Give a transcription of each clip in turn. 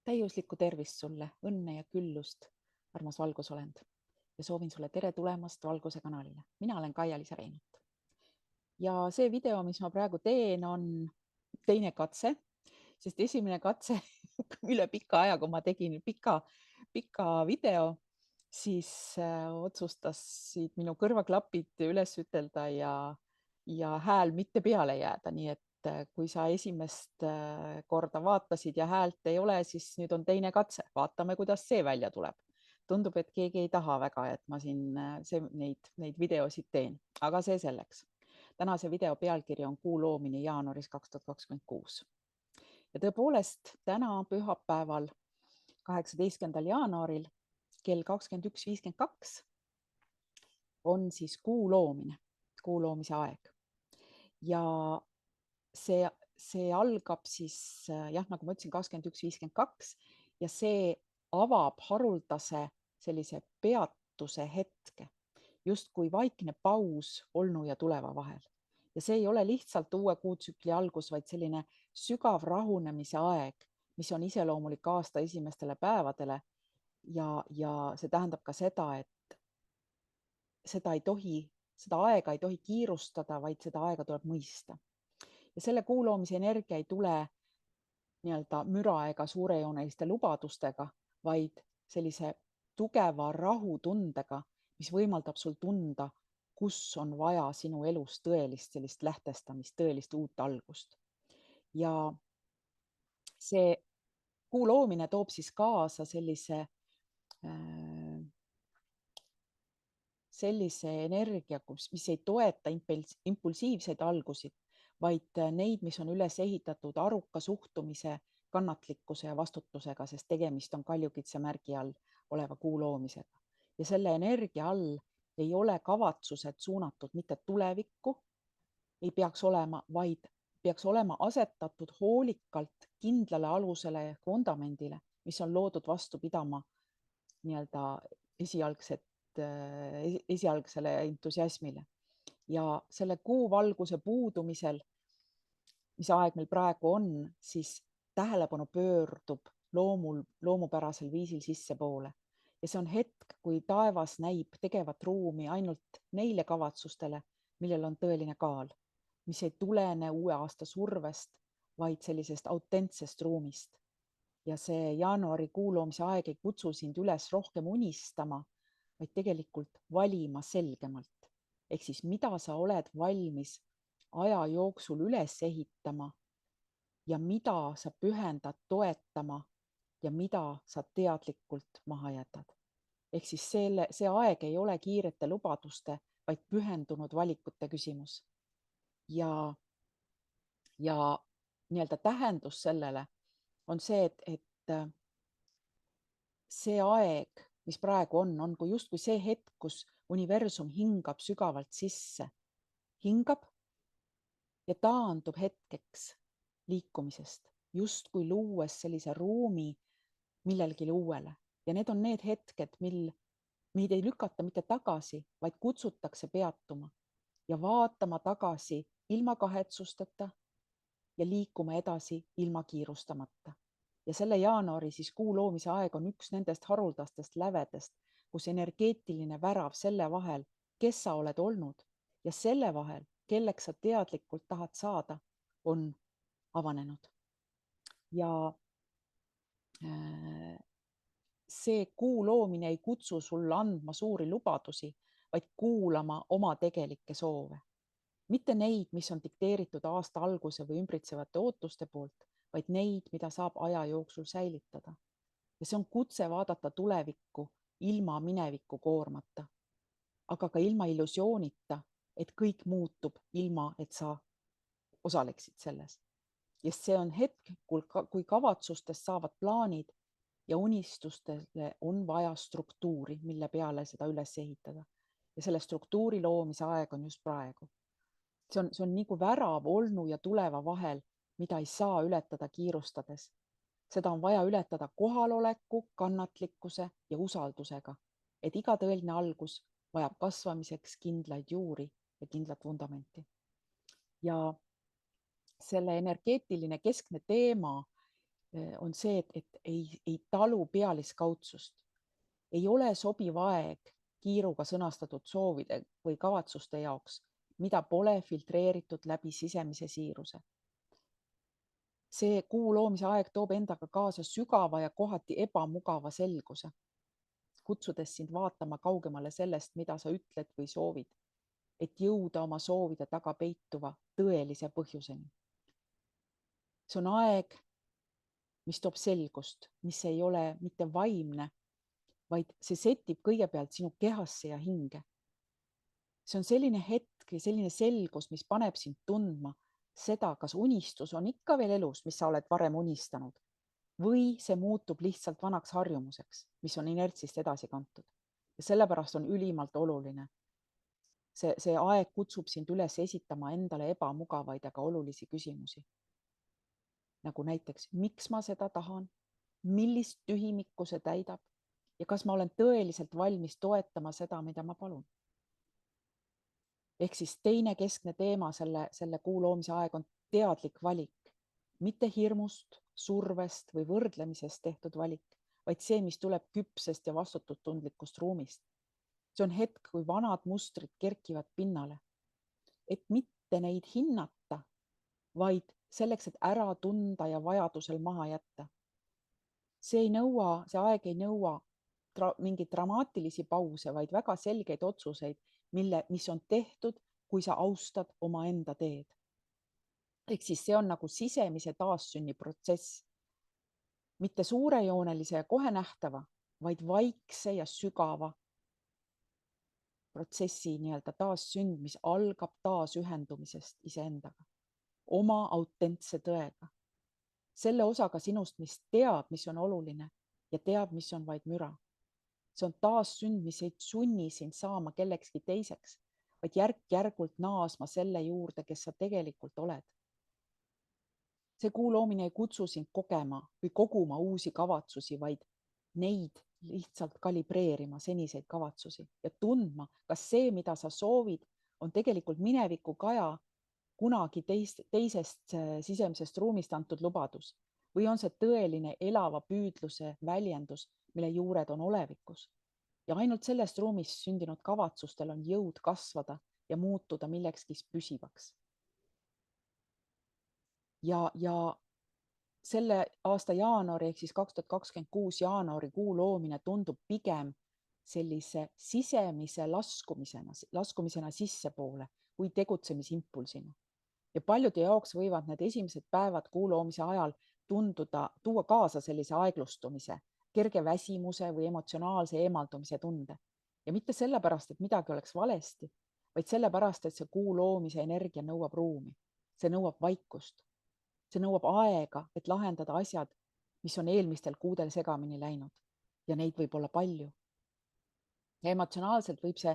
Täiuslikku tervist sulle, õnne ja küllust, armas valgusolend. Ja soovin sulle tere tulemast Valguse kanalile. Mina olen Kaia-Liisa Reinut. Ja see video, mis ma praegu teen, on teine katse, sest esimene katse üle pika aja, kui ma tegin pika video, siis otsustasid minu kõrvaklapid üles ütelda ja hääl mitte peale jääda. Nii et kui sa esimest korda vaatasid ja häält ei ole, siis nüüd on teine katse. Vaatame, kuidas see välja tuleb. Tundub, et keegi ei taha väga, et ma siin neid videosid teen, aga see selleks. Tänase video pealkiri on Kuu loomine jaanuaris 2026. Ja tõepoolest täna pühapäeval 18. jaanuaril kell 21.52 on siis kuu loomine, kuu loomise aeg. Ja see algab siis jah, nagu ma ütlesin, 21.52 ja see avab haruldase sellise peatuse hetke, justkui vaikne paus olnu ja tuleva vahel. Ja see ei ole lihtsalt uue kuutsükli algus, vaid selline sügav rahunemise aeg, mis on iseloomulik aasta esimestele päevadele. Ja see tähendab ka seda, et seda aega ei tohi kiirustada, vaid seda aega tuleb mõista. Ja selle kuu loomise energia ei tule nii-öelda müra ega suurejooneliste lubadustega, vaid sellise tugeva rahutundega, mis võimaldab sul tunda, kus on vaja sinu elus tõelist sellist lähtestamist, tõelist uut algust. Ja see kuu loomine toob siis kaasa sellise energia, mis ei toeta impulsiivseid algusid, vaid neid, mis on üles ehitatud aruka suhtumise, kannatlikkuse ja vastutusega, sest tegemist on kaljukitse märgi all oleva kuu loomisega. Ja selle energia all ei ole kavatsused suunatud mitte tulevikku, ei peaks olema, vaid peaks olema asetatud hoolikalt kindlale alusele ja vundamendile, mis on loodud vastu pidama nii-öelda esialgsele entusiasmile. Ja selle kuuvalguse puudumisel, mis aeg meil praegu on, siis tähelepanu pöördub loomupärasel viisil sissepoole. Ja see on hetk, kui taevas näib tegevat ruumi ainult neile kavatsustele, millel on tõeline kaal, mis ei tulene uue aasta survest, vaid sellisest autentsest ruumist. Ja see jaanuari kuu loomise aeg ei kutsu sind üles rohkem unistama, vaid tegelikult valima selgemalt. Ehk siis mida sa oled valmis aja jooksul üles ehitama ja mida sa pühendad toetama ja mida sa teadlikult maha jätad. Ehk siis see aeg ei ole kiirete lubaduste, vaid pühendunud valikute küsimus. Ja nii-öelda tähendus sellele on see, et see aeg, mis praegu on kui justkui see hetk, kus universum hingab sügavalt sisse, hingab ja taandub hetkeks liikumisest, justkui luues sellise ruumi millelgi uuele. Ja need on need hetked, mil meid ei lükata mitte tagasi, vaid kutsutakse peatuma ja vaatama tagasi ilma kahetsusteta ja liikuma edasi ilma kiirustamata. Ja selle jaanuari siis kuu loomise aeg on üks nendest haruldastest lävedest, kus energeetiline värav selle vahel, kes sa oled olnud ja selle vahel, kelleks sa teadlikult tahad saada, on avanenud. Ja see kuu loomine ei kutsu sulle andma suuri lubadusi, vaid kuulama oma tegelikke soove. Mitte neid, mis on dikteeritud aasta alguse või ümbritsevate ootuste poolt, vaid neid, mida saab aja jooksul säilitada. Ja see on kutse vaadata tulevikku ilma mineviku koormata, aga ka ilma illusioonita, et kõik muutub ilma, et sa osaleksid selles. Ja see on hetk, kui kavatsustest saavad plaanid ja unistustele on vaja struktuuri, mille peale seda üles ehitada. Ja selle struktuuri loomise aeg on just praegu. See on nagu värav olnu ja tuleva vahel, mida ei saa ületada kiirustades. Seda on vaja ületada kohaloleku, kannatlikkuse ja usaldusega, et iga tõeline algus vajab kasvamiseks kindlaid juuri ja kindlat vundamenti. Ja selle energeetiline keskne teema on see, et ei talu pealiskaudsust. Ei ole sobiv aeg kiiruga sõnastatud soovide või kavatsuste jaoks, mida pole filtreeritud läbi sisemise siiruse. See kuu loomise aeg toob endaga kaasa sügava ja kohati ebamugava selguse, kutsudes sind vaatama kaugemale sellest, mida sa ütled või soovid, et jõuda oma soovide taga peituva tõelise põhjuseni. See on aeg, mis toob selgust, mis ei ole mitte vaimne, vaid see setib kõigepealt sinu kehasse ja hinge. See on selline hetk ja selline selgus, mis paneb sind tundma seda, kas unistus on ikka veel elus, mis sa oled varem unistanud, või see muutub lihtsalt vanaks harjumuseks, mis on inertsist edasi kantud. Ja sellepärast on ülimalt oluline. See aeg kutsub sind üles esitama endale ebamugavaid, aga olulisi küsimusi. Nagu näiteks, miks ma seda tahan, millist tühimikku see täidab ja kas ma olen tõeliselt valmis toetama seda, mida ma palun. Ehk siis teine keskne teema selle kuu loomise aeg on teadlik valik, mitte hirmust, survest või võrdlemisest tehtud valik, vaid see, mis tuleb küpsest ja vastutustundlikust ruumist. See on hetk, kui vanad mustrid kerkivad pinnale, et mitte neid hinnata, vaid selleks, et ära tunda ja vajadusel maha jätta. See aeg ei nõua mingeid dramaatilisi pause, vaid väga selgeid otsuseid, mis on tehtud, kui sa austad omaenda teed. Ehk siis see on nagu sisemise taassünni protsess. Mitte suurejoonelise ja kohe nähtava, vaid vaikse ja sügava protsessi nii-öelda taassünd, mis algab taasühendumisest iseendaga, oma autentse tõega. Selle osaga sinust, mis teab, mis on oluline ja teab, mis on vaid müra. See on taassünd, mis ei sunni sind saama kellekski teiseks, vaid järk-järgult naasma selle juurde, kes sa tegelikult oled. See kuu loomine ei kutsu sind kogema või koguma uusi kavatsusi, vaid neid lihtsalt kalibreerima seniseid kavatsusi ja tundma, kas see, mida sa soovid, on tegelikult mineviku kaja kunagi teisest sisemisest ruumist antud lubadus või on see tõeline elava püüdluse väljendus, mille juured on olevikus. Ja ainult sellest ruumist sündinud kavatsustel on jõud kasvada ja muutuda millekski püsivaks. Ja selle aasta jaanuari ehk siis 2026 jaanuari kuu loomine tundub pigem sellise sisemise laskumisena sissepoole kui tegutsemisimpulsina. Ja paljude jaoks võivad need esimesed päevad kuu loomise ajal tuua kaasa sellise aeglustumise, kerge väsimuse või emotsionaalse eemaldumise tunde. Ja mitte sellepärast, et midagi oleks valesti, vaid sellepärast, et see kuu loomise energia nõuab ruumi. See nõuab vaikust. See nõuab aega, et lahendada asjad, mis on eelmistel kuudel segamini läinud. Ja neid võib olla palju. Ja emotsionaalselt võib see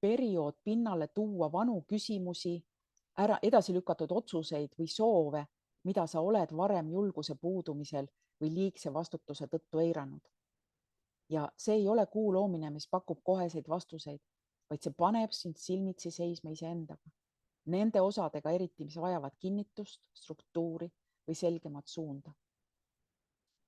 periood pinnale tuua vanu küsimusi, edasi lükatud otsuseid või soove, mida sa oled varem julguse puudumisel või liigse vastutuse tõttu eiranud. Ja see ei ole kuu loomine, mis pakub koheseid vastuseid, vaid see paneb sind silmitsi seisma iseendaga. Nende osadega eriti, mis vajavad kinnitust, struktuuri või selgemat suunda.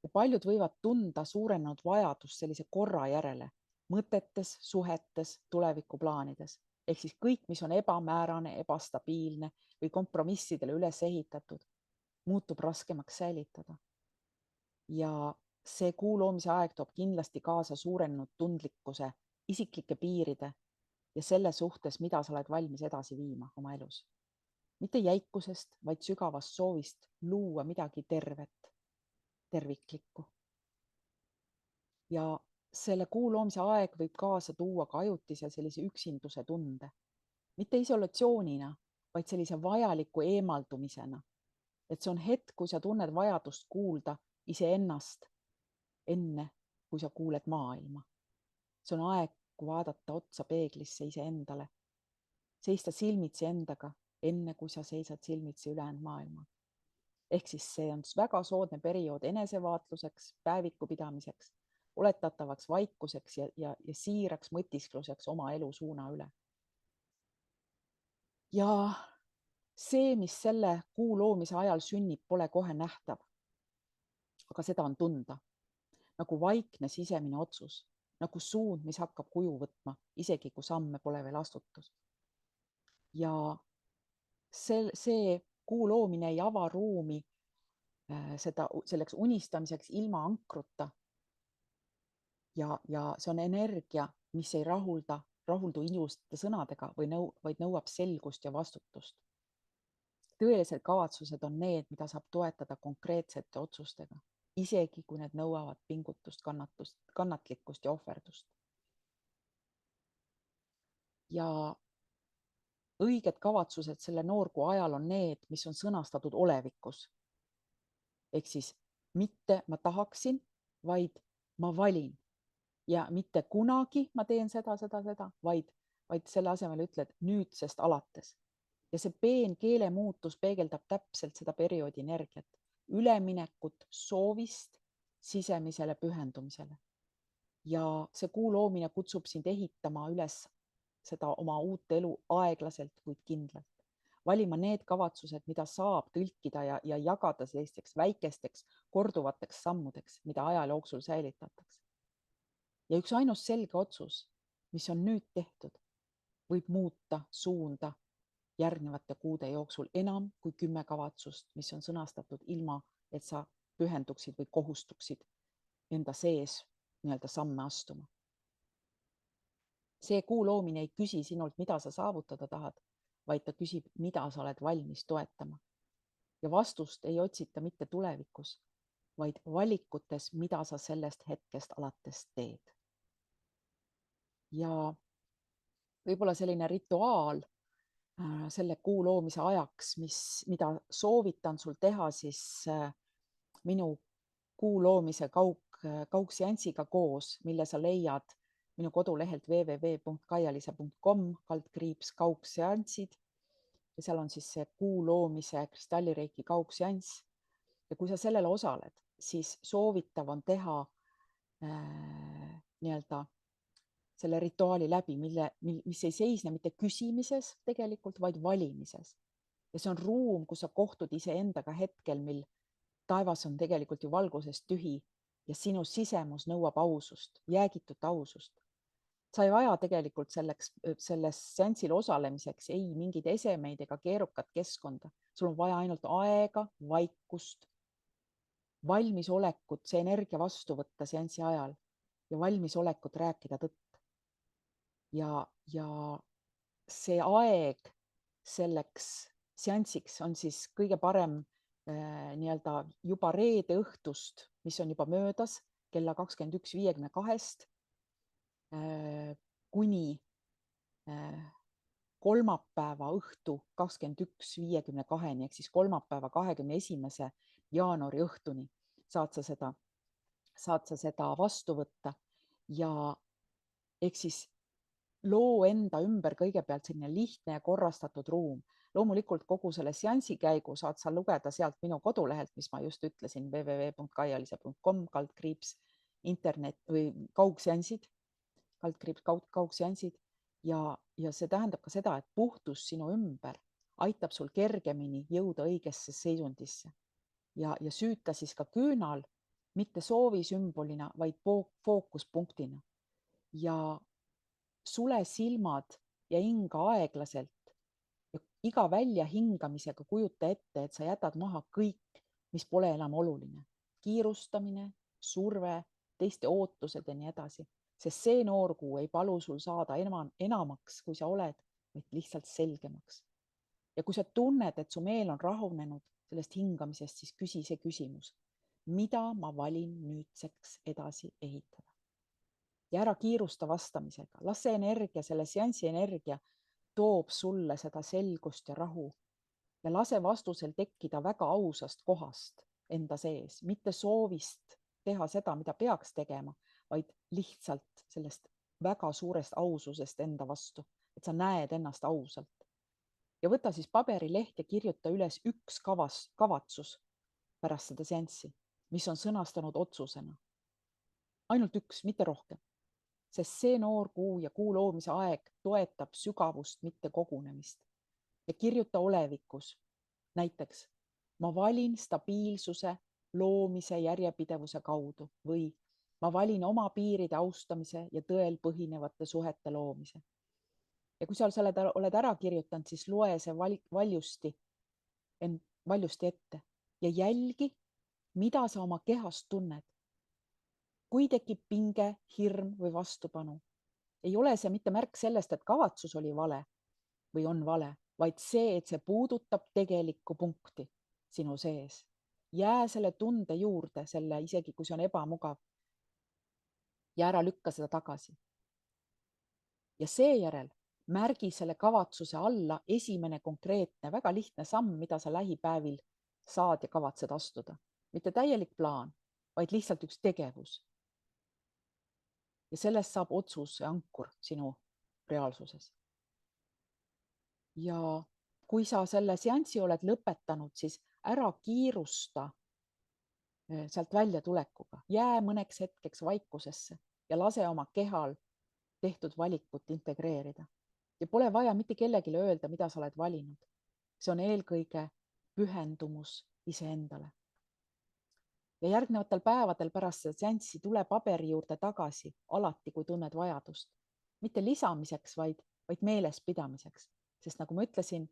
Ja paljud võivad tunda suurenenud vajadust sellise korra järele, mõtetes, suhetes, tulevikuplaanides. Ehk siis kõik, mis on ebamäärane, ebastabiilne või kompromissidele üles ehitatud, muutub raskemaks säilitada. Ja see kuu loomise aeg toob kindlasti kaasa suurenenud tundlikkuse, isiklike piiride ja selle suhtes, mida sa oled valmis edasi viima oma elus. Mitte jäikusest, vaid sügavast soovist luua midagi tervet, terviklikku. Ja selle kuu loomise aeg võib kaasa tuua ka ajutise sellise üksinduse tunde. Mitte isolatsioonina, vaid sellise vajaliku eemaldumisena. Et see on hetk, kui sa tunned vajadust kuulda iseennast enne, kui sa kuuled maailma. See on aeg, kui vaadata otsa peeglisse iseendale. Seista silmitsi endaga, enne kui sa seisad silmitsi ülejäänud maailma. Ehk siis see on väga soodne periood enesevaatluseks, päeviku pidamiseks, oletatavaks vaikuseks ja siiraks mõtiskluseks oma elu suuna üle. Ja see, mis selle kuu loomise ajal sünnib, pole kohe nähtav. aga seda on tunda nagu vaikne sisemine otsus, nagu suund, mis hakkab kuju võtma, isegi kui samme pole veel astutud. Ja see kuu loomine ei ava ruumi selleks unistamiseks ilma ankruta. Ja see on energia, mis ei rahuldu iluste sõnadega, vaid nõuab selgust ja vastutust. Tõelised kavatsused on need, mida saab toetada konkreetsete otsustega, isegi kui need nõuavad pingutust, kannatlikkust ja ohverdust. Ja õiged kavatsused selle noorkuu ajal on need, mis on sõnastatud olevikus. Ehk siis mitte ma tahaksin, vaid ma valin. Ja mitte kunagi ma teen seda, vaid selle asemel ütled nüüdsest alates. Ja see peenkeele muutus peegeldab täpselt seda perioodi energiat, üleminekut soovist sisemisele pühendumisele. Ja see kuu loomine kutsub sind ehitama üles seda oma uut elu aeglaselt, kuid kindlalt. Valima need kavatsused, mida saab tõlkida ja jagada sellisteks väikesteks korduvateks sammudeks, mida aja jooksul säilitatakse. Ja üks ainus selge otsus, mis on nüüd tehtud, võib muuta suunda järgnevate kuude jooksul enam kui 10 kavatsust, mis on sõnastatud ilma, et sa pühenduksid või kohustuksid enda sees nii-öelda samme astuma. See kuu loomine ei küsi sinult, mida sa saavutada tahad, vaid ta küsib, mida sa oled valmis toetama. Ja vastust ei otsita mitte tulevikus, vaid valikutes, mida sa sellest hetkest alates teed. Ja võib-olla selline rituaal selle kuu loomise ajaks, mida soovitan sul teha siis minu kuu loomise kaugseansiga koos, mille sa leiad minu kodulehelt www.kaialise.com/kaugseansid. Ja seal on siis see kuu loomise kristallireiki kaugseanss. Ja kui sa sellele osaled, siis soovitav on teha nii-öelda selle rituaali läbi, mis ei seisne mitte küsimises tegelikult, vaid valimises. Ja see on ruum, kus sa kohtud iseendaga hetkel, mil taevas on tegelikult ju valgusest tühi ja sinu sisemus nõuab ausust, jäägitut ausust. Sa ei vaja tegelikult selles seansil osalemiseks ei mingeid esemeid ega keerukat keskkonda. Sul on vaja ainult aega, vaikust, valmisolekut see energia vastu võtta seansi ajal ja valmisolekut rääkida tõtt. Ja see aeg selleks seansiks on siis kõige parem nii-öelda juba reede õhtust, mis on juba möödas kella 21:52 kuni kolmapäeva õhtu 21:52 ehk siis kolmapäeva 21. jaanuari õhtuni saad sa seda vastu võtta ja ehk siis loo enda ümber kõigepealt selline lihtne ja korrastatud ruum. Loomulikult kogu selle seansi käigu saad sa lugeda sealt minu kodulehelt, mis ma just ütlesin, www.kaialise.com/internet või kaugseansid, kaugseansid ja see tähendab ka seda, et puhtus sinu ümber aitab sul kergemini jõuda õigesse seisundisse ja süüta siis ka küünal mitte soovisümbolina, vaid fookuspunktina ja sule silmad ja hinga aeglaselt ja iga välja hingamisega kujuta ette, et sa jätad maha kõik, mis pole enam oluline. Kiirustamine, surve, teiste ootused ja nii edasi. Sest see noorkuu ei palu sul saada enamaks, kui sa oled, vaid lihtsalt selgemaks. Ja kui sa tunned, et su meel on rahunenud sellest hingamisest, siis küsi see küsimus. Mida ma valin nüüdseks edasi ehitada? Ja ära kiirusta vastamisega. Las see energia, selle seansi energia toob sulle seda selgust ja rahu ja lase vastusel tekkida väga ausast kohast enda sees, mitte soovist teha seda, mida peaks tegema, vaid lihtsalt sellest väga suurest aususest enda vastu, et sa näed ennast ausalt. Ja võta siis paberileht ja kirjuta üles üks kavatsus pärast seda seanssi, mis on sõnastanud otsusena. Ainult üks, mitte rohkem. Sest see noorkuu ja kuu loomise aeg toetab sügavust, mitte kogunemist. Ja kirjuta olevikus. Näiteks, ma valin stabiilsuse loomise järjepidevuse kaudu või ma valin oma piiride austamise ja tõel põhinevate suhete loomise. Ja kui sa oled ära kirjutanud, siis loe see valjusti ette ja jälgi, mida sa oma kehast tunned. Kui tekib pinge, hirm või vastupanu, ei ole see mitte märk sellest, et kavatsus oli vale või on vale, vaid see, et see puudutab tegelikku punkti sinu sees. Jää selle tunde juurde, isegi kui see on ebamugav, ja ära lükka seda tagasi. Ja seejärel märgi selle kavatsuse alla esimene konkreetne, väga lihtne samm, mida sa lähipäevil saad ja kavatsed astuda. Mitte täielik plaan, vaid lihtsalt üks tegevus. Ja sellest saab otsus ja ankur sinu reaalsuses. Ja kui sa selle seansi oled lõpetanud, siis ära kiirusta sealt välja tulekuga. Jää mõneks hetkeks vaikusesse ja lase oma kehal tehtud valikut integreerida. Ja pole vaja mitte kellegile öelda, mida sa oled valinud. See on eelkõige pühendumus iseendale. Ja järgnevatel päevadel pärast seda seanssi tule paberi juurde tagasi alati, kui tunned vajadust. Mitte lisamiseks, vaid meeles pidamiseks. Sest nagu ma ütlesin,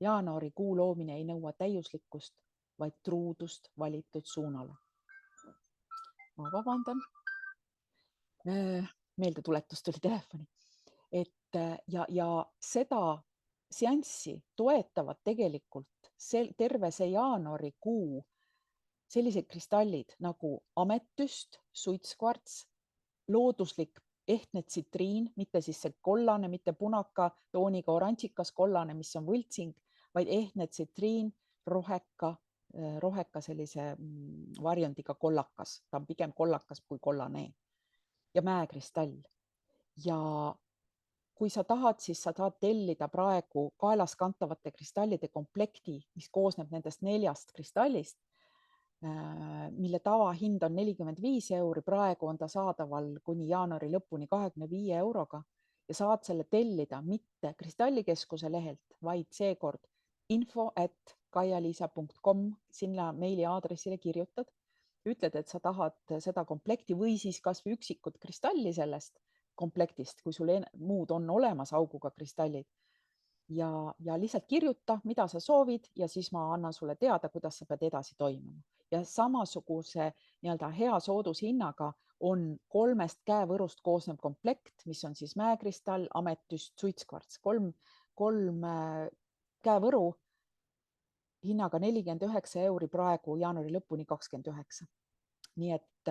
jaanuari kuu loomine ei nõua täiuslikkust, vaid truudust valitud suunale. Ma vabandan. Meeldetuletus tuli telefoni. Ja seda seanssi toetavad tegelikult terve see jaanuari kuu sellised kristallid nagu ametüst, suitskvarts, looduslik ehtne tsitriin, mitte siis see kollane, mitte punaka tooniga oranžikas kollane, mis on võltsing, vaid ehtne tsitriin, roheka sellise varjundiga kollakas. Ta on pigem kollakas kui kollane. Ja mäekristall. Ja kui sa tahad, siis sa tahad tellida praegu kaelas kantavate kristallide komplekti, mis koosneb nendest 4 kristallist, mille tavahind on 45 €. Praegu on ta saadaval kuni jaanuari lõpuni 25 € ja saad selle tellida mitte Kristallikeskuse lehelt, vaid seekord info@kaialiisa.com, sinna meiliaadressile kirjutad, ütled, et sa tahad seda komplekti või siis kas või üksikut kristalli sellest komplektist, kui sul muud on olemas auguga kristallid. Ja lihtsalt kirjuta, mida sa soovid ja siis ma annan sulle teada, kuidas sa pead edasi toimuma. Ja samasuguse hea soodushinnaga on 3 käevõrust koosnev komplekt, mis on siis mäekristall, ametüst, suitskvarts. 3 käevõru hinnaga 49 € praegu jaanuari lõpuni 29. Nii et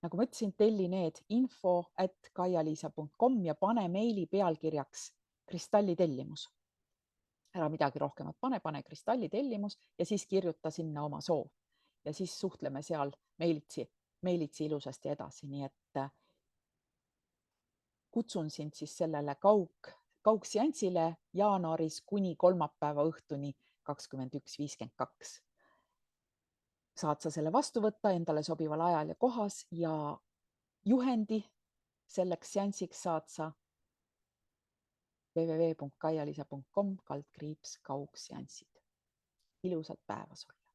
nagu ma ütlesin, telli need info@kaialiisa.com ja pane meili pealkirjaks kristallitellimus. Ära midagi rohkemat pane kristallitellimus ja siis kirjuta sinna oma soov. Ja siis suhtleme seal meilitsi ilusasti edasi. Nii et kutsun sind siis sellele kaugseansile jaanuaris kuni kolmapäeva õhtuni 21.52. Saad sa selle vastu võtta endale sobival ajal ja kohas ja juhendi selleks seansiks saad sa www.kaialiisa.com/kaugseansid. Ilusat päeva sulle!